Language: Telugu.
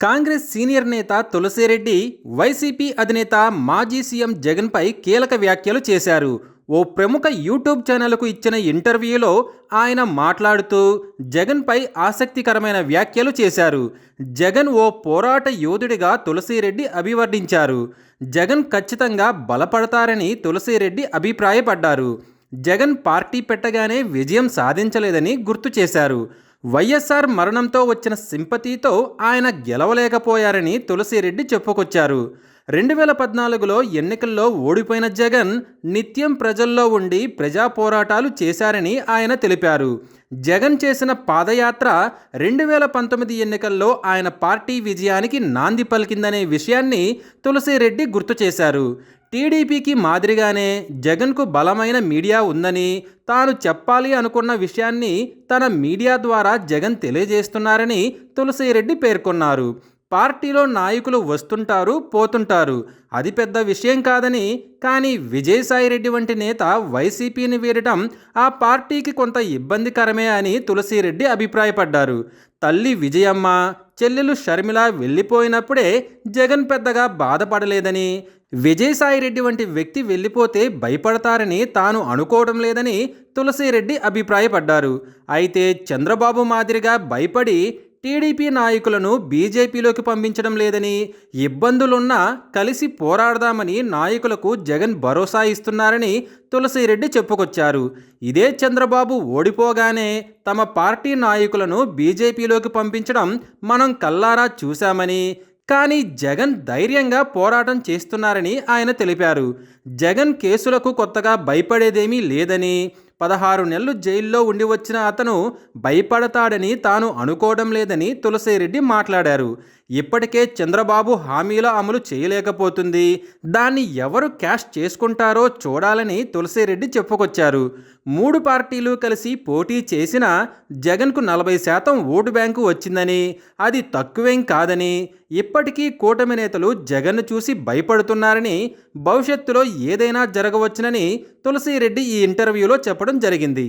కాంగ్రెస్ సీనియర్ నేత తులసిరెడ్డి వైసీపీ అధినేత మాజీ సీఎం జగన్పై కీలక వ్యాఖ్యలు చేశారు. ఓ ప్రముఖ యూట్యూబ్ ఛానల్కు ఇచ్చిన ఇంటర్వ్యూలో ఆయన మాట్లాడుతూ జగన్పై ఆసక్తికరమైన వ్యాఖ్యలు చేశారు. జగన్ ఓ పోరాట యోధుడిగా తులసిరెడ్డి అభివర్ణించారు. జగన్ ఖచ్చితంగా బలపడతారని తులసిరెడ్డి అభిప్రాయపడ్డారు. జగన్ పార్టీ పెట్టగానే విజయం సాధించలేదని గుర్తు చేశారు. వైఎస్ఆర్ మరణంతో వచ్చిన సింపతితో ఆయన గెలవలేకపోయారని తులసిరెడ్డి చెప్పుకొచ్చారు. 2014లో ఎన్నికల్లో ఓడిపోయిన జగన్ నిత్యం ప్రజల్లో ఉండి ప్రజా పోరాటాలు చేశారని ఆయన తెలిపారు. జగన్ చేసిన పాదయాత్ర 2019 ఎన్నికల్లో ఆయన పార్టీ విజయానికి నాంది పలికిందనే విషయాన్ని తులసిరెడ్డి గుర్తు చేశారు. టీడీపీకి మాదిరిగానే జగన్కు బలమైన మీడియా ఉందని, తాను చెప్పాలి అనుకున్న విషయాన్ని తన మీడియా ద్వారా జగన్ తెలియజేస్తున్నారని తులసిరెడ్డి పేర్కొన్నారు. పార్టీలో నాయకులు వస్తుంటారు, పోతుంటారు, అది పెద్ద విషయం కాదని, కానీ విజయసాయిరెడ్డి వంటి నేత వైసీపీని వీడటం ఆ పార్టీకి కొంత ఇబ్బందికరమే అని తులసిరెడ్డి అభిప్రాయపడ్డారు. తల్లి విజయమ్మ, చెల్లెలు షర్మిల వెళ్ళిపోయినప్పుడే జగన్ పెద్దగా బాధపడలేదని, విజయసాయిరెడ్డి వంటి వ్యక్తి వెళ్ళిపోతే భయపడతారని తాను అనుకోవడం లేదని తులసిరెడ్డి అభిప్రాయపడ్డారు. అయితే చంద్రబాబు మాదిరిగా భయపడి టీడీపీ నాయకులను బీజేపీలోకి పంపించడం లేదని, ఇబ్బందులున్నా కలిసి పోరాడదామని నాయకులకు జగన్ భరోసా ఇస్తున్నారని తులసిరెడ్డి చెప్పుకొచ్చారు. ఇదే చంద్రబాబు ఓడిపోగానే తమ పార్టీ నాయకులను బీజేపీలోకి పంపించడం మనం కల్లారా చూశామని, కానీ జగన్ ధైర్యంగా పోరాటం చేస్తున్నారని ఆయన తెలిపారు. జగన్ కేసులకు కొత్తగా భయపడేదేమీ లేదని, 16 నెలలు జైల్లో ఉండి వచ్చిన అతను భయపడతాడని తాను అనుకోవడం లేదని తులసిరెడ్డి మాట్లాడారు. ఇప్పటికే చంద్రబాబు హామీల అమలు చేయలేకపోతుంది, దాన్ని ఎవరు క్యాష్ చేసుకుంటారో చూడాలని తులసిరెడ్డి చెప్పుకొచ్చారు. 3 పార్టీలు కలిసి పోటీ చేసినా జగన్కు 40% ఓటు బ్యాంకు వచ్చిందని, అది తక్కువేం కాదని, ఇప్పటికీ కూటమి నేతలు జగన్ను చూసి భయపడుతున్నారని, భవిష్యత్తులో ఏదైనా జరగవచ్చునని తులసిరెడ్డి ఈ ఇంటర్వ్యూలో చెప్పడం జరిగింది.